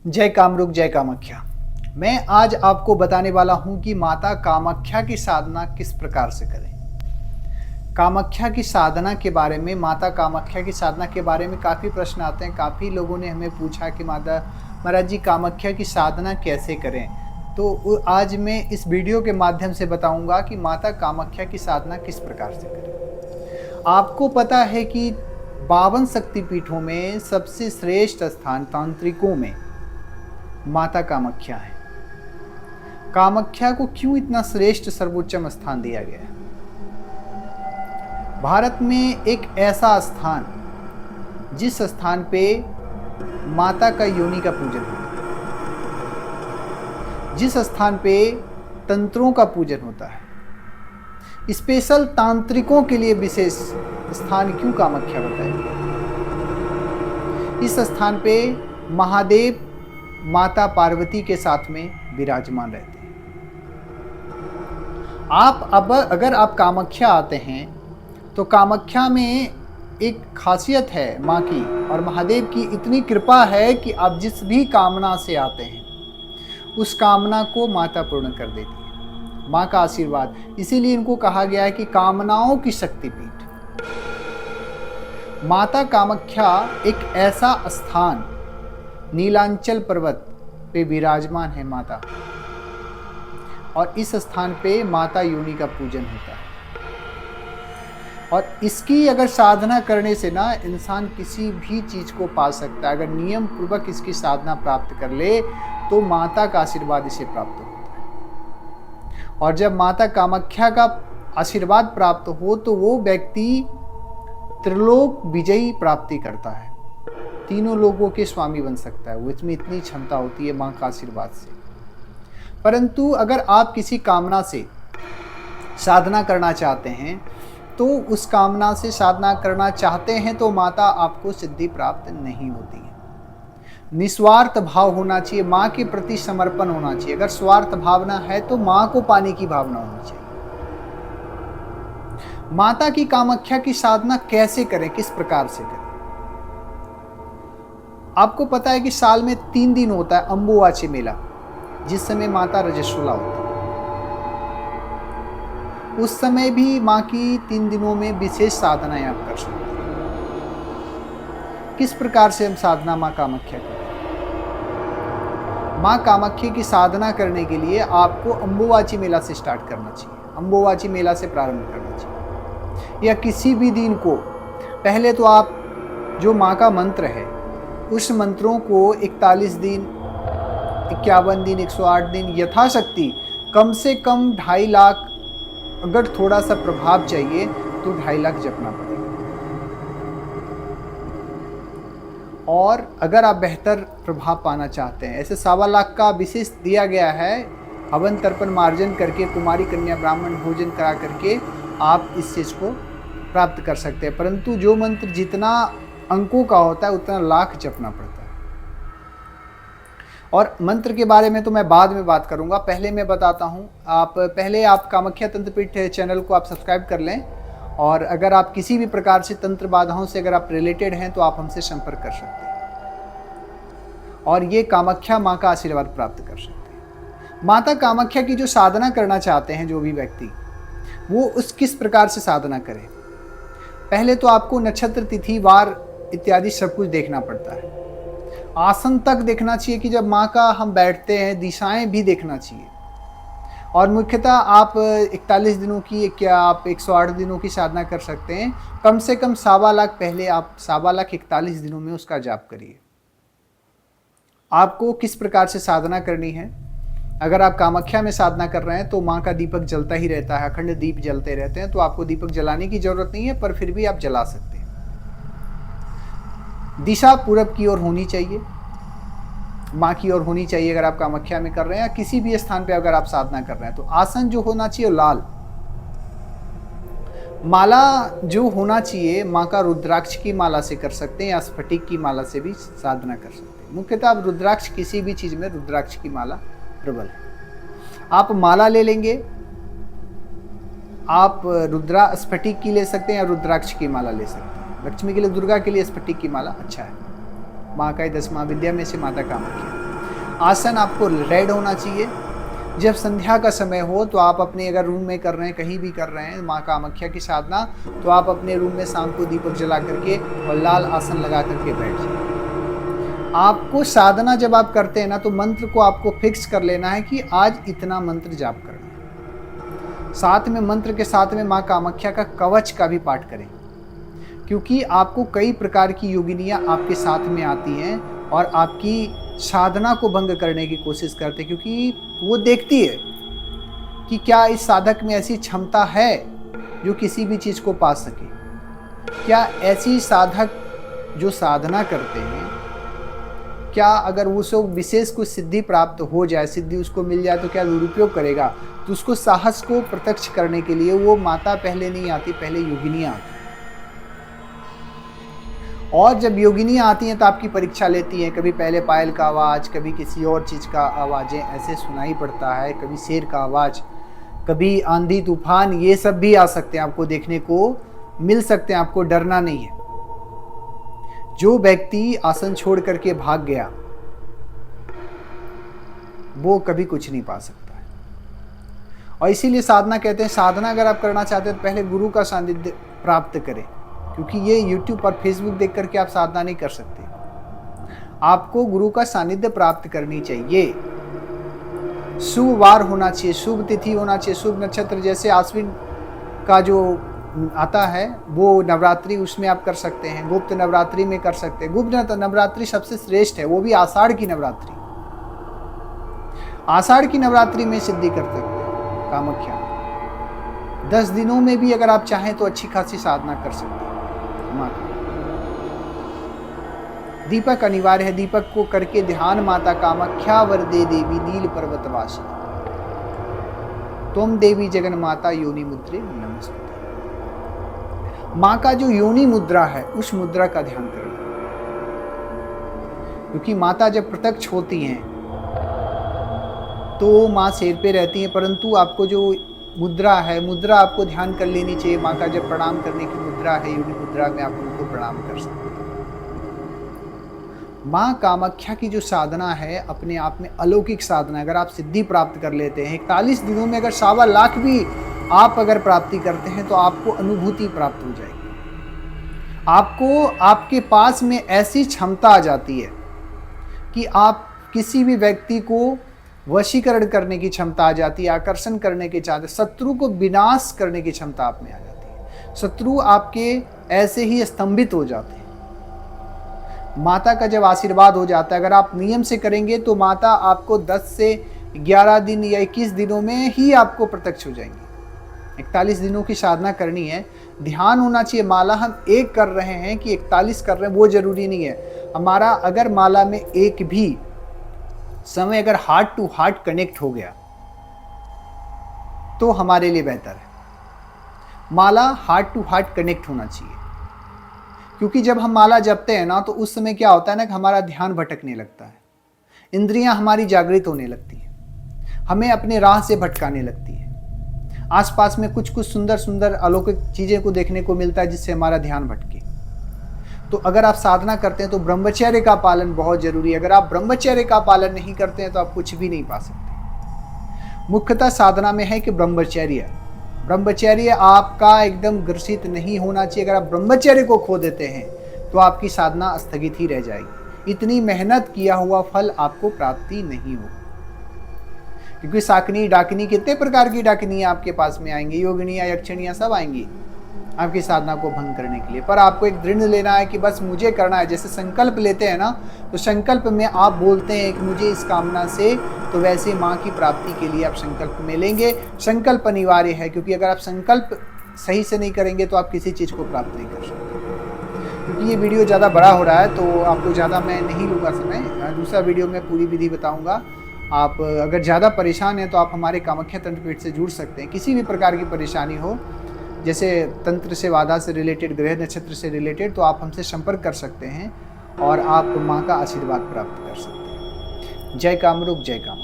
जय कामरूप जय कामाख्या। मैं आज आपको बताने वाला हूं कि माता कामाख्या की साधना किस प्रकार से करें। कामाख्या की साधना के बारे में, माता कामाख्या की साधना के बारे में काफ़ी प्रश्न आते हैं। काफ़ी लोगों ने हमें पूछा कि महाराज जी कामाख्या की साधना कैसे करें। तो आज मैं इस वीडियो के माध्यम से बताऊंगा कि माता कामाख्या की साधना किस प्रकार से करें। आपको पता है कि 52 शक्तिपीठों में सबसे श्रेष्ठ स्थान तांत्रिकों में माता कामाख्या है। कामाख्या को क्यों इतना श्रेष्ठ सर्वोच्चम स्थान दिया गया है? भारत में एक ऐसा स्थान जिस स्थान पे माता का योनि का पूजन होता है, जिस स्थान पे तंत्रों का पूजन होता है, स्पेशल तांत्रिकों के लिए विशेष स्थान क्यों कामाख्या बताया गया? इस स्थान पे महादेव माता पार्वती के साथ में विराजमान रहते हैं। अगर आप कामाख्या आते हैं तो कामाख्या में एक खासियत है माँ की और महादेव की इतनी कृपा है कि आप जिस भी कामना से आते हैं उस कामना को माता पूर्ण कर देती है। माँ का आशीर्वाद, इसीलिए इनको कहा गया है कि कामनाओं की शक्तिपीठ। माता कामाख्या एक ऐसा स्थान नीलांचल पर्वत पे विराजमान है माता, और इस स्थान पे माता योनि का पूजन होता है। और इसकी अगर साधना करने से ना इंसान किसी भी चीज को पा सकता है। अगर नियम पूर्वक इसकी साधना प्राप्त कर ले तो माता का आशीर्वाद इसे प्राप्त होता है। और जब माता कामाख्या का आशीर्वाद प्राप्त हो तो वो व्यक्ति त्रिलोक विजयी प्राप्ति करता है, तीनों लोगों के स्वामी बन सकता है। वो इसमें इतनी क्षमता होती है माँ का आशीर्वाद से। परंतु अगर आप किसी कामना से साधना करना चाहते हैं तो उस कामना से साधना करना चाहते हैं तो माता आपको सिद्धि प्राप्त नहीं होती है। निस्वार्थ भाव होना चाहिए, माँ के प्रति समर्पण होना चाहिए। अगर स्वार्थ भावना है तो माँ को पाने की भावना होनी चाहिए। माता की कामाख्या की साधना कैसे करें, किस प्रकार से करें? आपको पता है कि साल में 3 दिन होता है अम्बुवाची मेला, जिस समय माता रजस्वला होती है। उस समय भी माँ की 3 दिनों में विशेष साधनाएं आप कर सकते हैं। किस प्रकार से हम साधना माँ कामाख्या करें? माँ कामाख्या की साधना करने के लिए आपको अम्बुवाची मेला से स्टार्ट करना चाहिए। अम्बुवाची मेला से प्रारंभ करना चाहिए, या किसी भी दिन को। पहले तो आप जो माँ का मंत्र है उस मंत्रों को 41 दिन, 51 दिन, 108 दिन यथाशक्ति, कम से कम 2.5 लाख, अगर थोड़ा सा प्रभाव चाहिए तो 2.5 लाख जपना पड़ेगा। और अगर आप बेहतर प्रभाव पाना चाहते हैं, ऐसे 1.25 लाख का विशेष दिया गया है। हवन तर्पण मार्जन करके, कुमारी कन्या ब्राह्मण भोजन करा करके आप इस चीज़ को प्राप्त कर सकते हैं। परंतु जो मंत्र जितना अंकों का होता है उतना लाख जपना पड़ता है। और मंत्र के बारे में तो मैं बाद में बात करूंगा, पहले मैं बताता हूं। पहले आप कामाख्या तंत्रपीठ चैनल को आप सब्सक्राइब कर लें, और अगर आप किसी भी प्रकार से तंत्र बाधाओं से अगर आप रिलेटेड हैं तो आप हमसे संपर्क कर सकते हैं और ये कामाख्या माँ का आशीर्वाद प्राप्त कर सकते हैं। माता कामाख्या की जो साधना करना चाहते हैं जो भी व्यक्ति, वो उस किस प्रकार से साधना करें? पहले तो आपको नक्षत्र, तिथि, वार इत्यादि सब कुछ देखना पड़ता है। आसन तक देखना चाहिए कि जब माँ का हम बैठते हैं, दिशाएं भी देखना चाहिए। और मुख्यतः आप 41 दिनों की, क्या आप 108 दिनों की साधना कर सकते हैं। कम से कम 1.25 लाख पहले आप 1.25 लाख 41 दिनों में उसका जाप करिए। आपको किस प्रकार से साधना करनी है? अगर आप कामाख्या में साधना कर रहे हैं तो माँ का दीपक जलता ही रहता है, अखंड दीप जलते रहते हैं, तो आपको दीपक जलाने की जरूरत नहीं है, पर फिर भी आप जला सकते हैं। दिशा पूरब की ओर होनी चाहिए, माँ की ओर होनी चाहिए। अगर आप कामाख्या में कर रहे हैं या किसी भी स्थान पे अगर आप साधना कर रहे हैं तो आसन जो होना चाहिए लाल। माला जो होना चाहिए माँ का रुद्राक्ष की माला से कर सकते हैं या स्फटिक की माला से भी साधना कर सकते हैं। मुख्यतः आप रुद्राक्ष, किसी भी चीज में रुद्राक्ष की माला प्रबल है। आप माला ले लेंगे, आप स्फटिक की ले सकते हैं या रुद्राक्ष की माला ले सकते हैं। लक्ष्मी के लिए, दुर्गा के लिए स्फटिक की माला अच्छा है। माँ का 10वां विद्या में से माता कामाख्या। आसन आपको रेड होना चाहिए। जब संध्या का समय हो तो आप अपने अगर रूम में कर रहे हैं, कहीं भी कर रहे हैं माँ कामाख्या की साधना, तो आप अपने रूम में शाम को दीपक जला करके और लाल आसन लगा करके बैठ जाइए। आपको साधना जब आप करते हैं ना, तो मंत्र को आपको फिक्स कर लेना है कि आज इतना मंत्र जाप करना है। साथ में मंत्र के साथ में माँ कामाख्या का कवच का भी पाठ करें, क्योंकि आपको कई प्रकार की योगिनियाँ आपके साथ में आती हैं और आपकी साधना को भंग करने की कोशिश करते हैं, क्योंकि वो देखती है कि क्या इस साधक में ऐसी क्षमता है जो किसी भी चीज़ को पा सके। क्या ऐसी साधक जो साधना करते हैं, क्या अगर उसको विशेष कुछ सिद्धि प्राप्त हो जाए, सिद्धि उसको मिल जाए, तो क्या दुरुपयोग करेगा। तो उसको साहस को प्रत्यक्ष करने के लिए वो माता पहले नहीं आती, पहले योगिनियाँ आती। और जब योगिनियाँ आती हैं तो आपकी परीक्षा लेती हैं। कभी पहले पायल का आवाज़, कभी किसी और चीज़ का आवाज़ें ऐसे सुनाई पड़ता है, कभी शेर का आवाज़, कभी आंधी तूफान, ये सब भी आ सकते हैं, आपको देखने को मिल सकते हैं। आपको डरना नहीं है। जो व्यक्ति आसन छोड़ करके भाग गया वो कभी कुछ नहीं पा सकता है। और इसीलिए साधना कहते हैं, साधना अगर आप करना चाहते हैं तो पहले गुरु का सानिध्य प्राप्त करें, क्योंकि ये YouTube और Facebook देख करके आप साधना नहीं कर सकते। आपको गुरु का सानिध्य प्राप्त करनी चाहिए। शुभ वार होना चाहिए, शुभ तिथि होना चाहिए, शुभ नक्षत्र। जैसे आश्विन का जो आता है वो नवरात्रि, उसमें आप कर सकते हैं। गुप्त नवरात्रि में कर सकते हैं। गुप्त नवरात्रि सबसे श्रेष्ठ है, वो भी आषाढ़ की नवरात्रि। आषाढ़ की नवरात्रि में सिद्धि कर सकते हैं कामाख्या। 10 दिनों में भी अगर आप चाहें तो अच्छी खासी साधना कर सकते हैं। दीपक अनिवार्य है। दीपक को करके ध्यान माता कामाख्या वरदे देवी नील पर्वतवासी तुम देवी जगन माता योनि मुद्रे नमस्ते। माँ का जो योनि मुद्रा है उस मुद्रा का ध्यान करें, क्योंकि माता जब प्रत्यक्ष होती हैं तो माँ सिर पे रहती हैं, परंतु आपको जो मुद्रा है, मुद्रा आपको ध्यान कर लेनी चाहिए। माँ का जब प्रणाम करने की मुद्रा है, योनि मुद्रा में आप उनको प्रणाम कर सकते हैं। माँ कामाख्या की जो साधना है अपने आप में अलौकिक साधना। अगर आप सिद्धि प्राप्त कर लेते हैं 41 दिनों में, अगर 1.25 लाख भी आप अगर प्राप्ति करते हैं तो आपको अनुभूति प्राप्त हो जाएगी। आपको आपके पास में ऐसी क्षमता आ जाती है कि आप किसी भी व्यक्ति को वशीकरण करने की क्षमता आ जाती है, आकर्षण करने की चाहते, शत्रु को विनाश करने की क्षमता आप में आ जाती है। शत्रु आपके ऐसे ही स्तंभित हो जाते हैं। माता का जब आशीर्वाद हो जाता है, अगर आप नियम से करेंगे तो माता आपको 10 से 11 दिन या 21 दिनों में ही आपको प्रत्यक्ष हो जाएंगी। 41 दिनों की साधना करनी है। ध्यान होना चाहिए। माला हम एक कर रहे हैं कि 41 कर रहे हैं वो जरूरी नहीं है। हमारा अगर माला में एक भी समय अगर हार्ट टू हार्ट कनेक्ट हो गया तो हमारे लिए बेहतर है। माला हार्ट टू हार्ट कनेक्ट होना चाहिए, क्योंकि जब हम माला जपते हैं ना तो उस समय क्या होता है ना कि हमारा ध्यान भटकने लगता है, इंद्रियां हमारी जागृत होने लगती हैं, हमें अपने राह से भटकाने लगती है। आसपास में कुछ कुछ सुंदर सुंदर अलौकिक चीज़ें को देखने को मिलता है जिससे हमारा ध्यान भटके। तो अगर आप साधना करते हैं तो ब्रह्मचर्य का पालन बहुत जरूरी है। अगर आप ब्रह्मचर्य का पालन नहीं करते हैं तो आप कुछ भी नहीं पा सकते। मुख्यतः साधना में है कि ब्रह्मचर्य आपका एकदम ग्रसित नहीं होना चाहिए। अगर आप ब्रह्मचर्य को खो देते हैं तो आपकी साधना स्थगित ही रह जाएगी। इतनी मेहनत किया हुआ फल आपको प्राप्ति नहीं होगा, क्योंकि साकनी डाकिनी, कितने प्रकार की डाकिनियाँ आपके पास में आएंगी, योगिनियाँ यक्षिणियाँ सब आएंगी आपकी साधना को भंग करने के लिए। पर आपको एक दृढ़ लेना है कि बस मुझे करना है। जैसे संकल्प लेते हैं ना, तो संकल्प में आप बोलते हैं कि मुझे इस कामना से, तो वैसे माँ की प्राप्ति के लिए आप संकल्प में लेंगे। संकल्प अनिवार्य है, क्योंकि अगर आप संकल्प सही से नहीं करेंगे तो आप किसी चीज़ को प्राप्त नहीं कर सकते। क्योंकि ये वीडियो ज़्यादा बड़ा हो रहा है तो आपको ज़्यादा मैं नहीं लूँगा समय। दूसरा वीडियो में पूरी विधि बताऊँगा। आप अगर ज़्यादा परेशान हैं तो आप हमारे कामाख्या तंत्रपीठ से जुड़ सकते हैं। किसी भी प्रकार की परेशानी हो, जैसे तंत्र से, वादा से रिलेटेड, ग्रह नक्षत्र से रिलेटेड, तो आप हमसे संपर्क कर सकते हैं और आप माँ का आशीर्वाद प्राप्त कर सकते हैं। जय कामरूप, जय कामरूप।